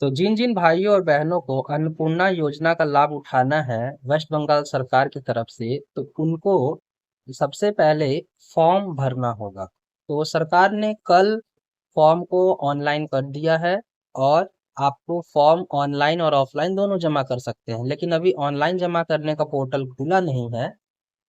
तो जिन जिन भाइयों और बहनों को अन्नपूर्णा योजना का लाभ उठाना है वेस्ट बंगाल सरकार की तरफ से, तो उनको सबसे पहले फॉर्म भरना होगा। तो सरकार ने कल फॉर्म को ऑनलाइन कर दिया है और आपको फॉर्म ऑनलाइन और ऑफलाइन दोनों जमा कर सकते हैं, लेकिन अभी ऑनलाइन जमा करने का पोर्टल खुला नहीं है।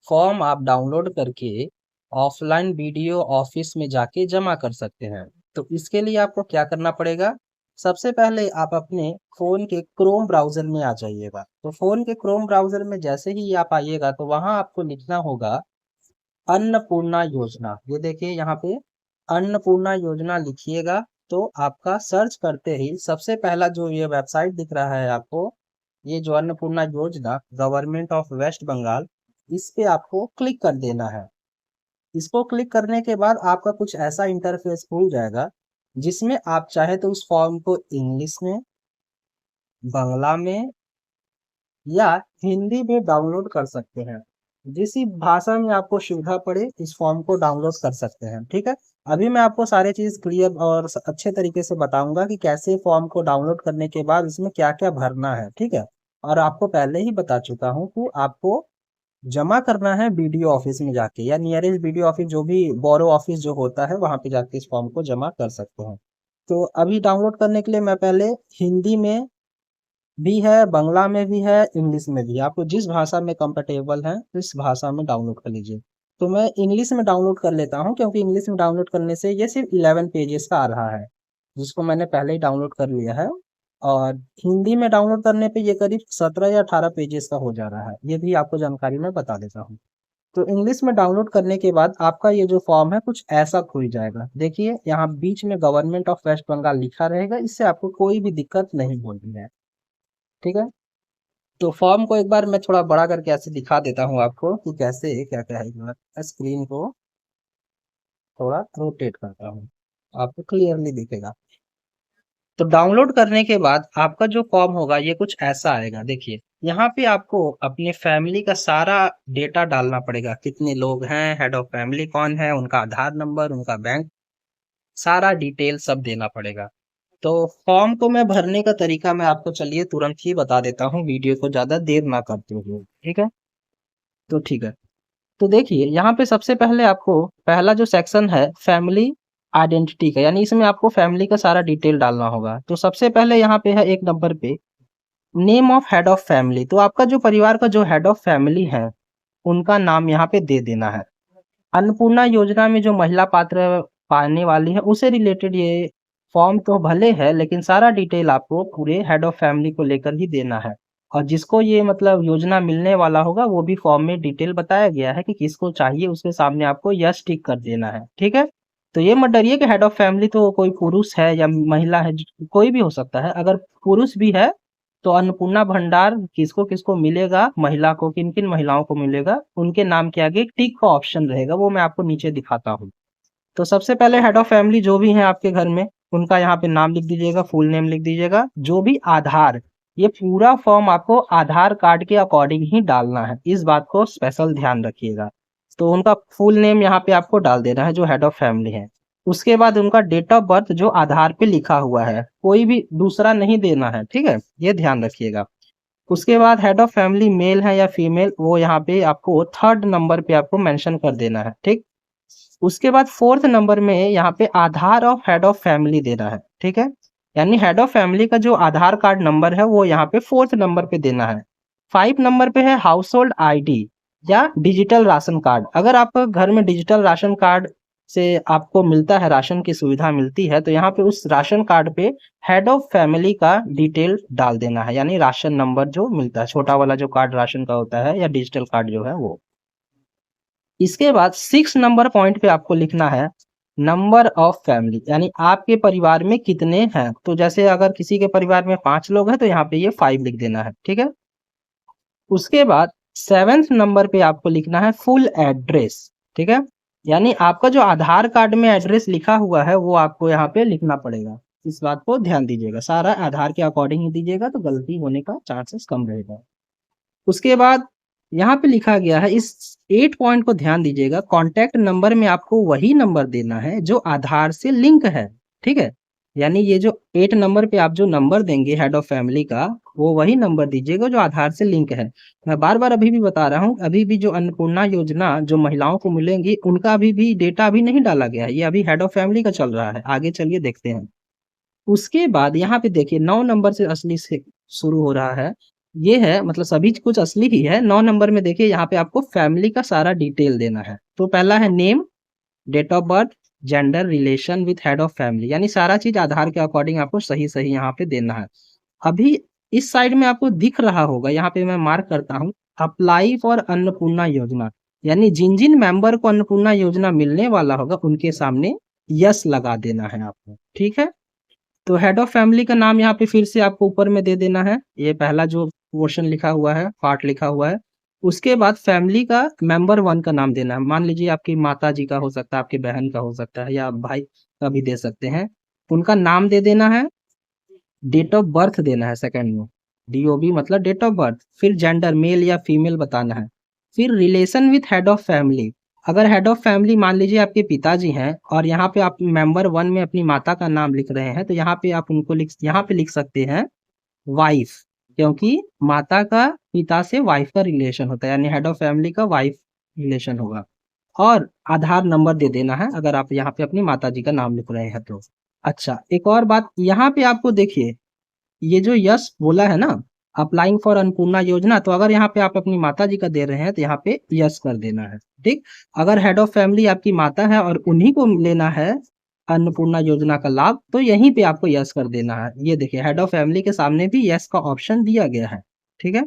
फॉर्म आप डाउनलोड करके ऑफलाइन बीडीओ ऑफिस में जाके जमा कर सकते हैं। तो इसके लिए आपको क्या करना पड़ेगा? सबसे पहले आप अपने फोन के क्रोम ब्राउजर में आ जाइएगा। तो फोन के क्रोम ब्राउजर में जैसे ही आप आइएगा तो वहां आपको लिखना होगा अन्नपूर्णा योजना। ये देखिए यहाँ पे अन्नपूर्णा योजना लिखिएगा तो आपका सर्च करते ही सबसे पहला जो ये वेबसाइट दिख रहा है आपको, ये जो अन्नपूर्णा योजना गवर्नमेंट ऑफ वेस्ट बंगाल, इस पे आपको क्लिक कर देना है। इसको क्लिक करने के बाद आपका कुछ ऐसा इंटरफेस खुल जाएगा जिसमें आप चाहे तो उस फॉर्म को इंग्लिश में, बांग्ला में या हिंदी में डाउनलोड कर सकते हैं। जिस भी भाषा में आपको सुविधा पड़े इस फॉर्म को डाउनलोड कर सकते हैं। ठीक है, अभी मैं आपको सारे चीज क्लियर और अच्छे तरीके से बताऊंगा कि कैसे फॉर्म को डाउनलोड करने के बाद इसमें क्या क्या भरना है। ठीक है, और आपको पहले ही बता चुका हूँ कि आपको जमा करना है बीडीओ ऑफिस में जाके या नियरेस्ट बीडीओ ऑफिस, जो भी बोरो ऑफिस जो होता है वहां पे जाके इस फॉर्म को जमा कर सकते हैं। तो अभी डाउनलोड करने के लिए मैं पहले हिंदी में भी है, बांग्ला में भी है, इंग्लिश में भी है। आपको जिस भाषा में कंफर्टेबल है उस भाषा में डाउनलोड कर लीजिए। तो मैं इंग्लिश में डाउनलोड कर लेता हूँ क्योंकि इंग्लिश में डाउनलोड करने से ये सिर्फ 11 पेजेस का आ रहा है, जिसको मैंने पहले ही डाउनलोड कर लिया है। और हिंदी में डाउनलोड करने पे ये करीब 17 या 18 पेजेस का हो जा रहा है, ये भी आपको जानकारी मैं बता देता हूँ। तो इंग्लिश में डाउनलोड करने के बाद आपका ये जो फॉर्म है कुछ ऐसा खुल जाएगा। देखिए यहाँ बीच में गवर्नमेंट ऑफ वेस्ट बंगाल लिखा रहेगा, इससे आपको कोई भी दिक्कत नहीं होनी है। ठीक है, तो फॉर्म को एक बार मैं थोड़ा बड़ा करके ऐसे दिखा देता हूँ आपको कि कैसे क्या क्या है। एक बार स्क्रीन को थोड़ा रोटेट करता हूँ, आपको क्लियरली दिखेगा। तो डाउनलोड करने के बाद आपका जो फॉर्म होगा ये कुछ ऐसा आएगा। देखिए यहाँ पे आपको अपने फैमिली का सारा डेटा डालना पड़ेगा, कितने लोग हैं, हेड ऑफ फैमिली कौन है, उनका आधार नंबर, उनका बैंक, सारा डिटेल सब देना पड़ेगा। तो फॉर्म को मैं भरने का तरीका मैं आपको चलिए तुरंत ही बता देता हूँ, वीडियो को ज्यादा देर ना करते हुए। ठीक है, तो ठीक है। तो देखिए यहाँ पे सबसे पहले आपको पहला जो सेक्शन है फैमिली आइडेंटिटी का, यानी इसमें आपको फैमिली का सारा डिटेल डालना होगा। तो सबसे पहले यहाँ पे है एक नंबर पे name of head of family. तो आपका जो परिवार का जो हेड ऑफ फैमिली है उनका नाम यहाँ पे दे देना है। अन्नपूर्णा योजना में जो महिला पात्र पाने वाली है उसे रिलेटेड ये फॉर्म तो भले है, लेकिन सारा डिटेल आपको पूरे हेड ऑफ फैमिली को लेकर ही देना है। और जिसको ये मतलब योजना मिलने वाला होगा वो भी फॉर्म में डिटेल बताया गया है कि किसको चाहिए, उसके सामने आपको यस टिक कर देना है। ठीक है, तो ये मत डरिए कि हेड ऑफ फैमिली तो कोई पुरुष है या महिला है, कोई भी हो सकता है। अगर पुरुष भी है तो अन्नपूर्णा भंडार किसको किसको मिलेगा, महिला को किन किन महिलाओं को मिलेगा, उनके नाम के आगे एक टिक का ऑप्शन रहेगा, वो मैं आपको नीचे दिखाता हूँ। तो सबसे पहले हेड ऑफ फैमिली जो भी है आपके घर में उनका यहाँ पे नाम लिख दीजिएगा, फुल नेम लिख दीजिएगा। जो भी आधार, ये पूरा फॉर्म आपको आधार कार्ड के अकॉर्डिंग ही डालना है, इस बात को स्पेशल ध्यान रखिएगा। तो उनका फुल नेम यहाँ पे आपको डाल देना है जो हेड ऑफ फैमिली है। उसके बाद उनका डेट ऑफ बर्थ जो आधार पे लिखा हुआ है, कोई भी दूसरा नहीं देना है। ठीक है, ये ध्यान रखिएगा। उसके बाद हेड ऑफ फैमिली मेल है या फीमेल, वो यहाँ पे आपको थर्ड नंबर पे आपको मेंशन कर देना है। ठीक, उसके बाद फोर्थ नंबर में यहाँ पे आधार ऑफ हेड ऑफ फैमिली देना है। ठीक है, यानी हेड ऑफ फैमिली का जो आधार कार्ड नंबर है वो यहाँ पे फोर्थ नंबर पे देना है। 5 नंबर पे है हाउस होल्ड आईडी या डिजिटल राशन कार्ड। अगर आपका घर में डिजिटल राशन कार्ड से आपको मिलता है, राशन की सुविधा मिलती है, तो यहाँ पे उस राशन कार्ड पे हेड ऑफ फैमिली का डिटेल डाल देना है, यानी राशन नंबर जो मिलता है, छोटा वाला जो कार्ड राशन का होता है या डिजिटल कार्ड जो है वो। इसके बाद 6 नंबर पॉइंट पे आपको लिखना है नंबर ऑफ फैमिली, यानी आपके परिवार में कितने हैं। तो जैसे अगर किसी के परिवार में 5 लोग हैं तो यहाँ पे ये 5 लिख देना है। ठीक है, उसके बाद 7th नंबर पे आपको लिखना है फुल एड्रेस। ठीक है, यानी आपका जो आधार कार्ड में एड्रेस लिखा हुआ है वो आपको यहाँ पे लिखना पड़ेगा। इस बात को ध्यान दीजिएगा, सारा आधार के अकॉर्डिंग ही दीजिएगा तो गलती होने का चांसेस कम रहेगा। उसके बाद यहाँ पे लिखा गया है, इस 8 पॉइंट को ध्यान दीजिएगा, कॉन्टैक्ट नंबर में आपको वही नंबर देना है जो आधार से लिंक है। ठीक है, यानी ये जो 8 नंबर पे आप जो नंबर देंगे हेड ऑफ फैमिली का, वो वही नंबर दीजिएगा जो आधार से लिंक है। मैं बार-बार अभी भी बता रहा हूँ, अभी भी जो अन्नपूर्णा योजना जो महिलाओं को मिलेंगी, उनका अभी भी डेटा अभी नहीं डाला गया है। ये अभी हेड ऑफ फैमिली का चल रहा है। आगे चलिए देखते हैं। उसके बाद यहाँ पे देखिए 9 नंबर से असली से शुरू हो रहा है। ये है मतलब सभी कुछ असली ही है। 9 नंबर में देखिए यहाँ पे आपको फैमिली का सारा डिटेल देना है। तो पहला है name, date of birth, gender, relation with head of family, यानी सारा चीज आधार के अकॉर्डिंग आपको सही सही यहाँ पे देना है। अभी इस साइड में आपको दिख रहा होगा, यहाँ पे मैं मार्क करता हूँ, अप्लाई फॉर अन्नपूर्णा योजना, यानी जिन जिन मेंबर को अन्नपूर्णा योजना मिलने वाला होगा उनके सामने यस लगा देना है आपको। ठीक है, तो हेड ऑफ फैमिली का नाम यहाँ पे फिर से आपको ऊपर में दे देना है। ये पहला जो पोर्शन लिखा हुआ है, पार्ट लिखा हुआ है। उसके बाद फैमिली का मेंबर 1 का नाम देना है। मान लीजिए आपकी माता जी का हो सकता है, आपकी बहन का हो सकता है, या भाई का भी दे सकते हैं। उनका नाम दे देना है। डेट ऑफ बर्थ देना है सेकंड में, डीओबी मतलब डेट ऑफ बर्थ। फिर जेंडर मेल या फीमेल बताना है। फिर relation with head of family, अगर हेड ऑफ फैमिली मान लीजिए आपके पिताजी हैं और यहाँ पे आप मेंबर 1 में अपनी माता का नाम लिख रहे हैं, तो यहाँ पे आप उनको यहाँ पे लिख सकते हैं वाइफ, क्योंकि माता का पिता से वाइफ का रिलेशन होता है, यानी हेड ऑफ फैमिली का वाइफ रिलेशन होगा। और आधार नंबर दे देना है अगर आप यहाँ पे अपनी माता जी का नाम लिख रहे हैं तो। अच्छा, एक और बात यहाँ पे आपको देखिए, ये जो यस बोला है ना, अप्लाइंग फॉर अन्नपूर्णा योजना, तो अगर यहाँ पे आप अपनी माता जी का दे रहे हैं तो यहाँ पे यस कर देना है। ठीक, अगर हेड ऑफ फैमिली आपकी माता है और उन्हीं को लेना है अन्नपूर्णा योजना का लाभ, तो यहीं पे आपको यस कर देना है। ये देखिए हेड ऑफ फैमिली के सामने भी यस का ऑप्शन दिया गया है। ठीक है,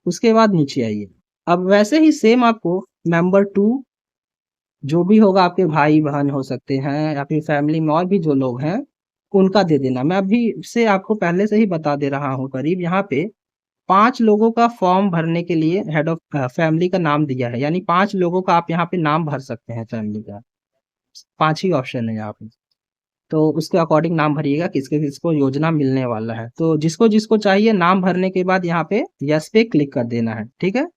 उसके बाद नीचे आइए। अब वैसे ही सेम आपको मेंबर 2 जो भी होगा, आपके भाई बहन हो सकते हैं या फिर फैमिली में और भी जो लोग हैं, उनका दे देना। मैं अभी से आपको पहले से ही बता दे रहा हूँ, करीब यहाँ पे 5 लोगों का फॉर्म भरने के लिए हेड ऑफ फैमिली का नाम दिया है, यानी 5 लोगों का आप यहाँ पे नाम भर सकते हैं फैमिली का। 5 ही ऑप्शन है यहाँ पे, तो उसके अकॉर्डिंग नाम भरिएगा किसके किसको योजना मिलने वाला है। तो जिसको जिसको चाहिए नाम भरने के बाद यहाँ पे यस पे क्लिक कर देना है। ठीक है,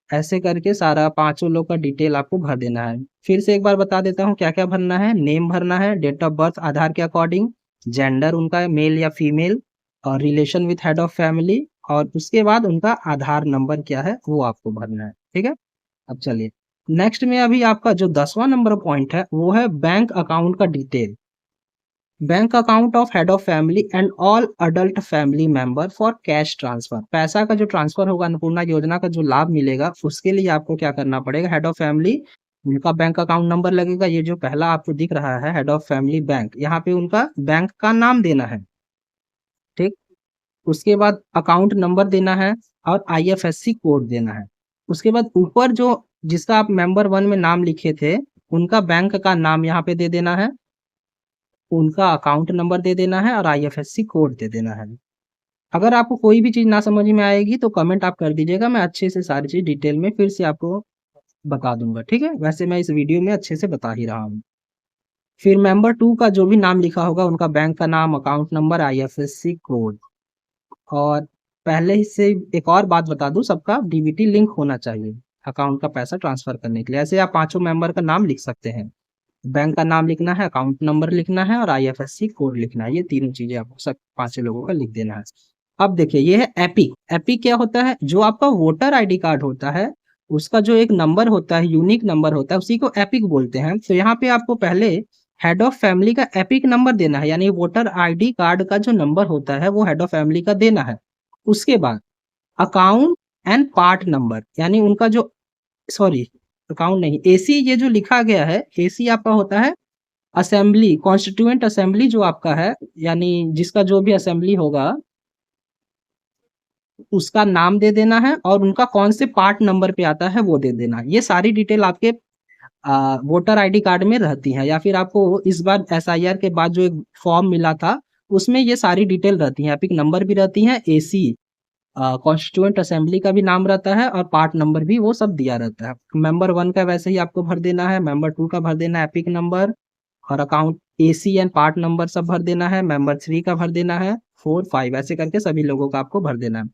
ऐसे करके सारा 5 लोग का डिटेल आपको भर देना है। फिर से एक बार बता देता हूँ क्या क्या भरना है। नेम भरना है, डेट ऑफ बर्थ आधार के अकॉर्डिंग, जेंडर उनका मेल या फीमेल, और relation with head of family, और उसके बाद उनका आधार नंबर क्या है वो आपको भरना है। ठीक है, अब चलिए नेक्स्ट में, अभी आपका जो 10वां नंबर पॉइंट है वो है बैंक अकाउंट का detail. Bank account of head of family and all adult family member for cash transfer, पैसा का जो ट्रांसफर होगा, अन्नपूर्णा योजना का जो लाभ मिलेगा, उसके लिए आपको क्या करना पड़ेगा, हेड ऑफ फैमिली उनका बैंक अकाउंट नंबर लगेगा। ये जो पहला आपको दिख रहा है हेड ऑफ फैमिली बैंक, यहाँ पे उनका बैंक का नाम देना है। ठीक, उसके बाद अकाउंट नंबर देना है और आईएफएससी कोड देना है। उसके बाद ऊपर जो जिसका आप मेंबर 1 में नाम लिखे थे, उनका बैंक का नाम यहाँ पे दे देना है, उनका अकाउंट नंबर दे देना है और आईएफएससी कोड दे देना है। अगर आपको कोई भी चीज़ ना समझ में आएगी तो कमेंट आप कर दीजिएगा, मैं अच्छे से सारी चीज़ डिटेल में फिर से आपको बता दूंगा। ठीक है, वैसे मैं इस वीडियो में अच्छे से बता ही रहा हूँ। फिर मेंबर 2 का जो भी नाम लिखा होगा, उनका बैंक का नाम, अकाउंट नंबर, आईएफएससी कोड। और पहले ही से एक और बात बता दूं, सबका डीबीटी लिंक होना चाहिए अकाउंट का पैसा ट्रांसफर करने के लिए। ऐसे आप 5 मेंबर का नाम लिख सकते हैं, बैंक का नाम लिखना है, अकाउंट नंबर लिखना है और आईएफएससी कोड लिखना है। ये तीनों चीजें आपको सब 5 लोगों का लिख देना है। अब देखिए ये है एपिक। एपिक क्या होता है, जो आपका वोटर आईडी कार्ड होता है उसका जो एक नंबर होता है, यूनिक नंबर होता है, उसी को एपिक बोलते हैं। तो यहाँ पे आपको पहले हेड ऑफ फैमिली का एपिक नंबर देना है, यानी वोटर आईडी कार्ड का जो नंबर होता है वो हेड ऑफ फैमिली का देना है। उसके बाद अकाउंट एंड पार्ट नंबर, यानी उनका जो, सॉरी अकाउंट नहीं, एसी ये जो लिखा गया है, एसी आपका होता है असेंबली, कॉन्स्टिट्यूएंट असेंबली जो आपका है, यानी जिसका जो भी असेंबली होगा उसका नाम दे देना है और उनका कौन से पार्ट नंबर पे आता है वो दे देना। ये सारी डिटेल आपके वोटर आईडी कार्ड में रहती है, या फिर आपको इस बार एसआईआर के बाद जो एक फॉर्म मिला था उसमें ये सारी डिटेल रहती है। एपिक नंबर भी रहती है, एसी कॉन्स्टिट्यूएंट असेंबली का भी नाम रहता है और पार्ट नंबर भी वो सब दिया रहता है। मेंबर 1 का वैसे ही आपको भर देना है, मेंबर 2 का भर देना है एपिक नंबर और account, AC and part number सब भर देना है, मेंबर 3 का भर देना है, 4 5 ऐसे करके सभी लोगों का आपको भर देना है।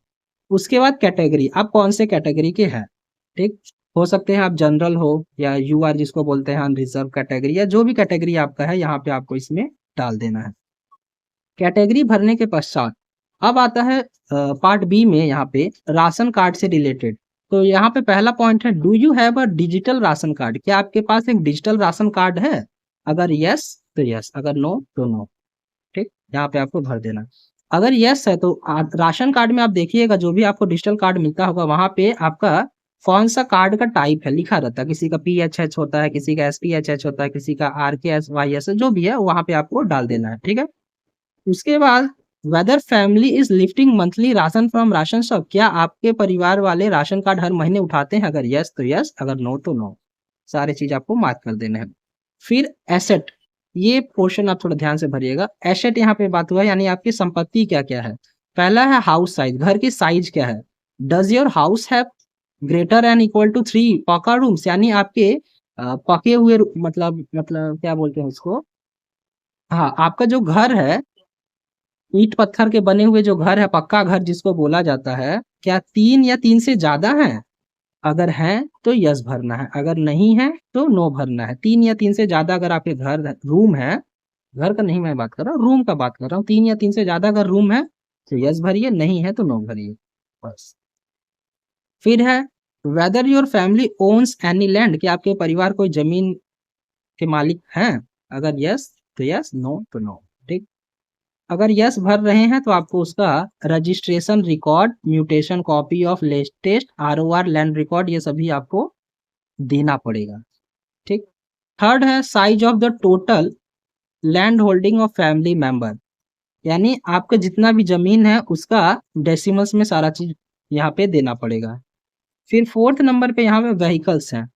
उसके बाद कैटेगरी, आप कौन से कैटेगरी के हैं। ठीक, हो सकते हैं आप जनरल हो या यूआर जिसको बोलते हैं अनरिजर्व कैटेगरी, या जो भी कैटेगरी आपका है यहाँ पे आपको इसमें डाल देना है। कैटेगरी भरने के पश्चात अब आता है पार्ट बी में यहाँ पे राशन कार्ड से रिलेटेड। तो यहाँ पे पहला पॉइंट है, do you have a digital ration card? क्या आपके पास एक डिजिटल राशन कार्ड है? अगर यस तो यस, अगर नो तो नो। ठीक, यहाँ पे आपको भर देना। अगर यस है तो राशन कार्ड में आप देखिएगा जो भी आपको डिजिटल कार्ड मिलता होगा वहां पे आपका कौन सा कार्ड का टाइप है लिखा रहता है। किसी का PHH होता है, किसी का SPHH होता है, किसी का RKSYS, जो भी है वहां पे आपको डाल देना है। ठीक है, उसके बाद whether family is lifting monthly ration from ration shop? क्या आपके परिवार वाले राशन कार्ड हर महीने उठाते हैं? अगर यस तो यस, अगर नो तो नो। सारे चीज आपको मार्क कर देने हैं। फिर एसेट, ये पोर्शन आप थोड़ा ध्यान से भरिएगा। एसेट यहाँ पे बात हुआ है, यानी आपकी संपत्ति क्या क्या है। पहला है हाउस साइज, घर की साइज क्या है। Does your house have greater and equal to 3 pakka rooms? यानी आपके पके हुए मतलब क्या बोलते हैं उसको, हाँ, आपका जो घर है, ईंट पत्थर के बने हुए जो घर है, पक्का घर जिसको बोला जाता है, क्या 3 या 3 से ज्यादा है? अगर है तो यस भरना है, अगर नहीं है तो नो भरना है। 3 या 3 से ज्यादा अगर आपके घर रूम है, घर का नहीं मैं बात कर रहा हूँ, रूम का बात कर रहा हूँ, 3 या 3 से ज्यादा अगर रूम है तो यस भरिए, नहीं है तो नो भरिए, बस। फिर है whether your family owns any land? कि आपके परिवार कोई जमीन के मालिक हैं? अगर यस तो यस, नो तो नो। ठीक, अगर यस भर रहे हैं तो आपको उसका registration record, mutation copy of latest ROR land record, ये सभी आपको देना पड़ेगा। ठीक, थर्ड है size of the total land holding of family member, यानी आपका जितना भी जमीन है उसका डेसिमल्स में सारा चीज यहाँ पे देना पड़ेगा। फिर फोर्थ नंबर पे यहाँ पे व्हीकल्स हैं।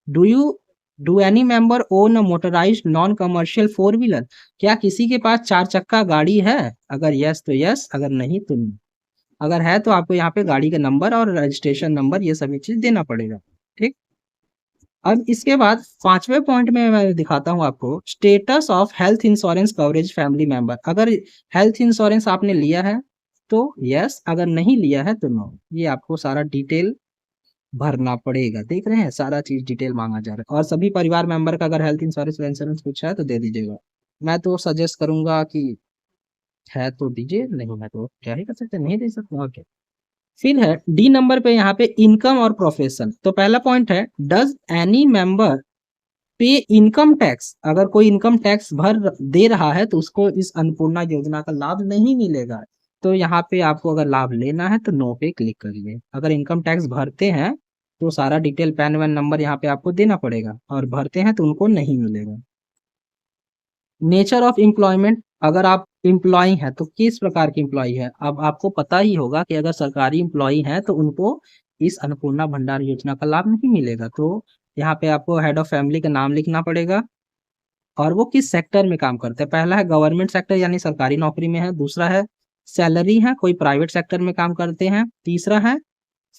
Do any member own a motorised non commercial 4 wheeler? क्या किसी के पास 4 चक्का गाड़ी है? अगर यस तो यस, अगर नहीं तो नहीं। अगर है तो आपको यहाँ पे गाड़ी का नंबर और रजिस्ट्रेशन नंबर ये सभी चीज देना पड़ेगा। ठीक, अब इसके बाद पांचवें पॉइंट में मैं दिखाता हूँ आपको status of health insurance coverage family member. अगर हेल्थ इंश्योरेंस आपने लिया है तो यस, अगर नहीं लिया है तो नो। ये आपको सारा डिटेल भरना पड़ेगा। देख रहे हैं, सारा चीज डिटेल मांगा जा रहा है। और सभी परिवार मेंबर का अगर हेल्थ इंश्योरेंस इंश्योरेंस कुछ है तो दे दीजिएगा। मैं तो सजेस्ट करूंगा कि है तो दीजिए, नहीं है तो क्या ही कर सकते हैं, नहीं दे सकते। ओके, फिर है डी नंबर पे यहाँ पे इनकम और प्रोफेशन। तो पहला पॉइंट है डज एनी मेंबर पे इनकम टैक्स? अगर कोई इनकम टैक्स भर दे रहा है तो उसको इस अन्नपूर्णा योजना का लाभ नहीं मिलेगा। तो यहाँ पे आपको अगर लाभ लेना है तो नो पे क्लिक करिए। अगर इनकम टैक्स भरते हैं तो सारा डिटेल पैन वैन नंबर यहाँ पे आपको देना पड़ेगा, और भरते हैं तो उनको नहीं मिलेगा। नेचर ऑफ एम्प्लॉयमेंट, अगर आप एम्प्लॉय हैं तो किस प्रकार के एम्प्लॉय है। अब आपको पता ही होगा कि अगर सरकारी एम्प्लॉय हैं तो उनको इस अन्नपूर्णा भंडार योजना का लाभ नहीं मिलेगा। तो यहाँ पे आपको हेड ऑफ फैमिली का नाम लिखना पड़ेगा और वो किस सेक्टर में काम करते हैं। पहला है गवर्नमेंट सेक्टर यानी सरकारी नौकरी में है, दूसरा है सैलरी है, कोई प्राइवेट सेक्टर में काम करते हैं, तीसरा है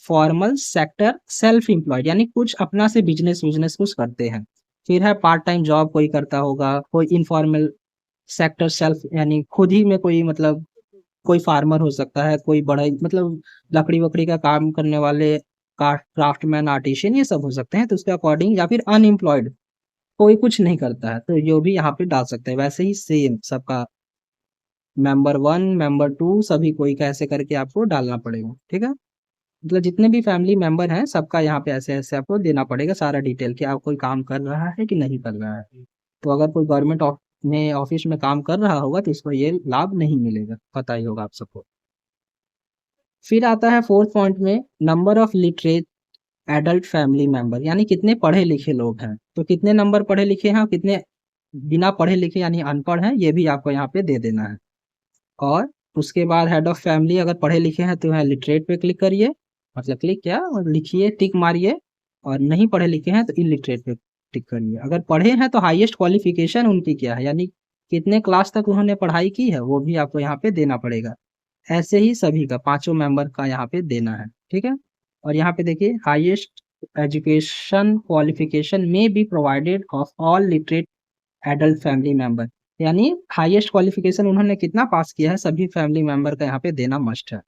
फॉर्मल सेक्टर सेल्फ एम्प्लॉयड यानी कुछ अपना से बिजनेस बिजनेस कुछ करते हैं, फिर है पार्ट टाइम जॉब कोई करता होगा, कोई इनफॉर्मल सेक्टर सेल्फ यानी खुद ही में कोई मतलब कोई फार्मर हो सकता है, कोई बड़ा मतलब लकड़ी वकड़ी का काम करने वाले क्राफ्टमैन आर्टिशियन ये सब हो सकते हैं। तो उसके अकॉर्डिंग, या फिर अनएम्प्लॉयड कोई कुछ नहीं करता है तो जो भी यहाँ पे डाल सकते हैं। वैसे ही सेम सबका मेंबर 1 मेंबर 2 सभी कोई कैसे करके आपको डालना पड़ेगा। ठीक है, मतलब जितने भी फैमिली मेंबर हैं सबका यहाँ पे ऐसे ऐसे आपको देना पड़ेगा सारा डिटेल कि आप कोई काम कर रहा है कि नहीं कर रहा है। तो अगर कोई गवर्नमेंट में ऑफिस में काम कर रहा होगा तो इसको ये लाभ नहीं मिलेगा, पता ही होगा आप सबको। फिर आता है फोर्थ पॉइंट में number of literate adult family member, यानी कितने पढ़े लिखे लोग हैं। तो कितने नंबर पढ़े लिखे हैं और कितने बिना पढ़े लिखे यानी अनपढ़ हैं, ये भी आपको यहाँ पे दे देना है। और उसके बाद हेड ऑफ फैमिली अगर पढ़े लिखे हैं तो यहाँ लिटरेट पे क्लिक करिए, मतलब क्लिक क्या लिखिए, टिक मारिए। और नहीं पढ़े लिखे हैं तो इलिटरेट पे टिक करिए। अगर पढ़े हैं तो हाईएस्ट क्वालिफिकेशन उनकी क्या है, यानी कितने क्लास तक उन्होंने पढ़ाई की है, वो भी आपको यहाँ पे देना पड़ेगा। ऐसे ही सभी का पांचों मेंबर का यहाँ पे देना है। ठीक है, और यहाँ पे देखिए हाईएस्ट एजुकेशन क्वालिफिकेशन में be provided of all literate adult family member, यानी हाईएस्ट क्वालिफिकेशन उन्होंने कितना पास किया है सभी फैमिली मेंबर का यहाँ पे देना मस्ट है।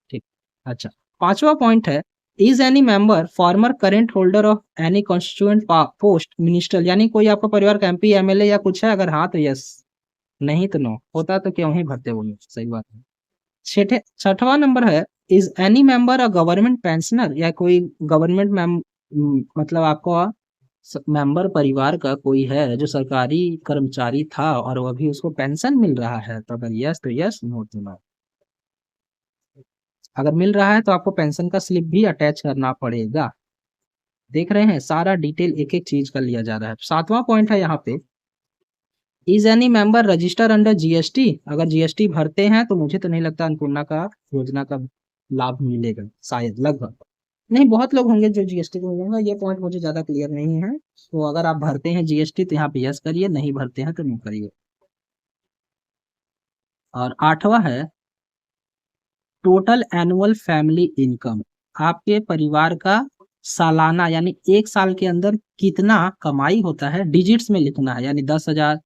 ठीक, अच्छा, पांचवा पॉइंट है is any member farmer current holder of any constituent post minister, यानी कोई आपका परिवार का MP MLA या कुछ है, अगर हाँ तो यस, नहीं तो नो, होता तो क्यों ही भरते वो लोग, सही बात है। छठवां नंबर है, is any member a government pensioner, या कोई गवर्नमेंट मतलब आपका मेंबर परिवार का कोई है जो सरकारी कर्मचारी था और वो अभी उसको पेंशन मिल रहा है, तो अगर यस तो यस, नो तो नो। अगर मिल रहा है तो आपको पेंशन का स्लिप भी अटैच करना पड़ेगा। देख रहे हैं, सारा डिटेल एक एक चीज का लिया जा रहा है। सातवां पॉइंट है यहाँ पे, is any member register under GST, अगर जीएसटी भरते हैं तो मुझे तो नहीं लगता अन्नपूर्णा का योजना का लाभ मिलेगा, शायद, लगभग। नहीं, बहुत लोग होंगे जो जीएसटी को मिलेगा, ये पॉइंट मुझे ज्यादा क्लियर नहीं है। तो अगर आप भरते हैं जीएसटी तो यहाँ पे यस करिए, नहीं भरते हैं तो नो करिए। और आठवां है, टोटल एनुअल फैमिली इनकम, आपके परिवार का सालाना यानी एक साल के अंदर कितना कमाई होता है, डिजिट्स में लिखना है। यानी 10,000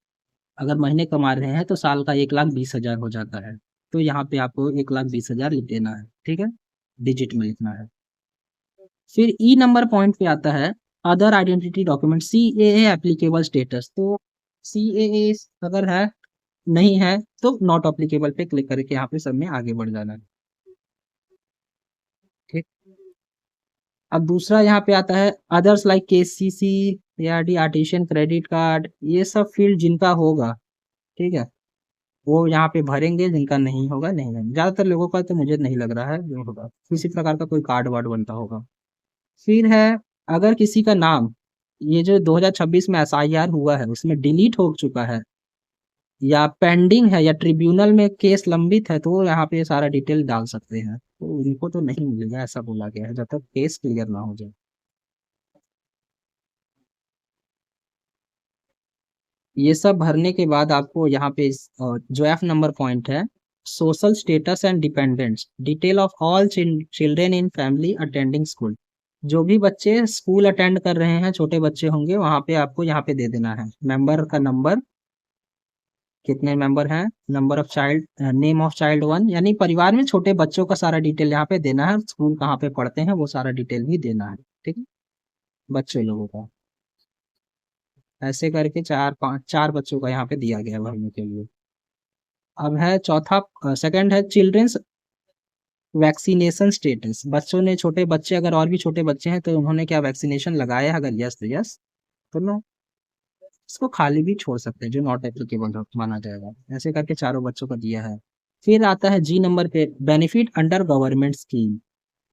अगर महीने कमा रहे हैं तो साल का 1,20,000 हो जाता है। तो यहाँ पे आपको 1,20,000 लिख देना है, ठीक है, डिजिट में लिखना है। फिर ई नंबर पॉइंट पे आता है, अदर आइडेंटिटी डॉक्यूमेंट, सी ए एप्लीकेबल स्टेटस। तो सी ए अगर है, नहीं है तो नॉट अप्लीकेबल पे क्लिक करके यहाँ पे सब में आगे बढ़ जाना है, ठीक। अब दूसरा यहाँ पे आता है, अदर्स लाइक केसीसी या डी आर्टिशियन क्रेडिट कार्ड, ये सब फील्ड जिनका होगा, ठीक है, वो यहाँ पे भरेंगे, जिनका नहीं होगा नहीं भरेंगे। ज्यादातर लोगों का तो मुझे नहीं लग रहा है जो होगा, किसी प्रकार का कोई कार्ड वार्ड बनता होगा। फिर है, अगर किसी का नाम ये जो 2026 में एसआईआर हुआ है उसमें डिलीट हो चुका है, या पेंडिंग है, या ट्रिब्यूनल में केस लंबित है, तो वो यहाँ पे सारा डिटेल डाल सकते हैं। तो उनको तो नहीं मिलेगा, ऐसा बोला गया है, जब तक केस क्लियर ना हो जाए। ये सब भरने के बाद आपको यहाँ पे जो एफ नंबर पॉइंट है, social status and dependents, detail of all children in family attending school, जो भी बच्चे स्कूल अटेंड कर रहे हैं, छोटे बच्चे होंगे, वहाँ पे आपको यहाँ पे दे देना है मेंबर का नंबर, कितने मेंबर हैं, number of child, name of child one, यानी परिवार में छोटे बच्चों का सारा डिटेल यहाँ पे देना है, स्कूल कहाँ पे पढ़ते हैं वो सारा डिटेल भी देना है, ठीक है, बच्चे लोगों का। ऐसे करके चार बच्चों का यहाँ पे दिया गया है भरने के लिए। अब है चौथा, सेकंड है चिल्ड्रंस वैक्सीनेशन स्टेटस, बच्चों ने, छोटे बच्चे अगर और भी छोटे बच्चे हैं तो उन्होंने क्या वैक्सीनेशन लगाया है, अगर यस तो यस, तो नो, इसको खाली भी छोड़ सकते हैं, जो नॉट एप्लीकेबल माना जाएगा। ऐसे करके चारों बच्चों का दिया है। फिर आता है जी नंबर पे, बेनिफिट अंडर गवर्नमेंट स्कीम।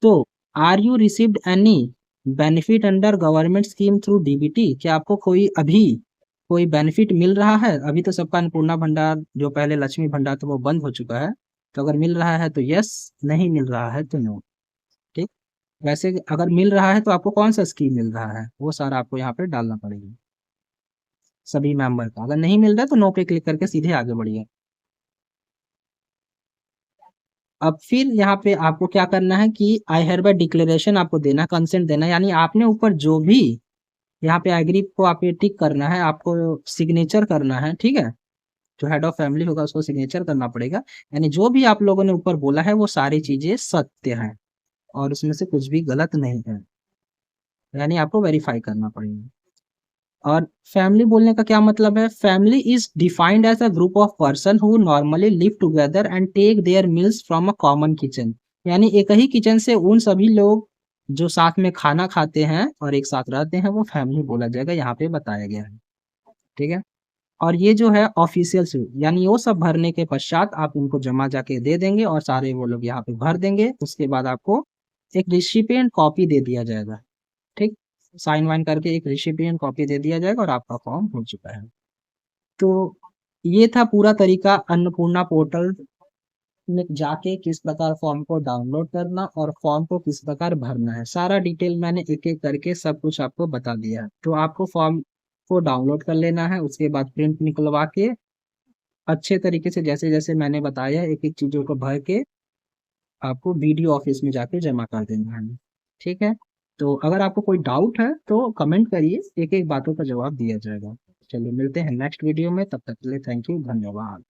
तो are you received any benefit under government scheme through DBT, क्या आपको कोई अभी कोई बेनिफिट मिल रहा है? अभी तो सबका अन्नपूर्णा भंडार, जो पहले लक्ष्मी भंडार था, वो बंद हो चुका है। तो अगर मिल रहा है तो यस, नहीं मिल रहा है तो नो, ठीक। वैसे अगर मिल रहा है तो आपको कौन सा स्कीम मिल रहा है वो सारा आपको यहाँ पे डालना पड़ेगा, सभी मेंबर का। अगर नहीं मिल रहा है तो नो पे क्लिक करके सीधे आगे बढ़िए। अब फिर यहाँ पे आपको क्या करना है कि आई हेयर बाय डिक्लेरेशन आपको देना, कंसेंट देना, यानी आपने ऊपर जो भी यहाँ पे एग्री को आप ये टिक करना है, आपको सिग्नेचर करना है, ठीक है। जो हेड ऑफ फैमिली होगा उसको सिग्नेचर करना पड़ेगा, यानी जो भी आप लोगों ने ऊपर बोला है वो सारी चीजें सत्य हैं और उसमें से कुछ भी गलत नहीं है, यानी आपको वेरीफाई करना पड़ेगा। और फैमिली बोलने का क्या मतलब है, family is defined as a group of person who normally live together and take their meals from a common kitchen, यानी एक ही किचन से उन सभी लोग जो साथ में खाना खाते हैं और एक साथ रहते हैं, वो फैमिली बोला जाएगा, यहाँ पे बताया गया है, ठीक है। और ये जो है ऑफिशियल से, यानी वो सब भरने के पश्चात आप उनको जमा जाके दे देंगे और सारे वो लोग यहाँ पे भर देंगे, उसके बाद आपको एक रिसिपिएंट कॉपी दे दिया जाएगा, ठीक। साइन वाइन करके एक रिसिपिएंट कॉपी दे दिया जाएगा और आपका फॉर्म हो चुका है। तो ये था पूरा तरीका, अन्नपूर्णा पोर्टल में जाके किस प्रकार फॉर्म को डाउनलोड करना और फॉर्म को किस प्रकार भरना है, सारा डिटेल मैंने एक एक करके सब कुछ आपको बता दिया है। तो आपको फॉर्म को डाउनलोड कर लेना है, उसके बाद प्रिंट निकलवा के अच्छे तरीके से जैसे जैसे मैंने बताया एक एक चीजों को भर के आपको वीडियो ऑफिस में जाके जमा कर देना है, ठीक है। तो अगर आपको कोई डाउट है तो कमेंट करिए, एक एक बातों का जवाब दिया जाएगा। चलिए मिलते हैं नेक्स्ट वीडियो में, तब तक के लिए थैंक यू, धन्यवाद।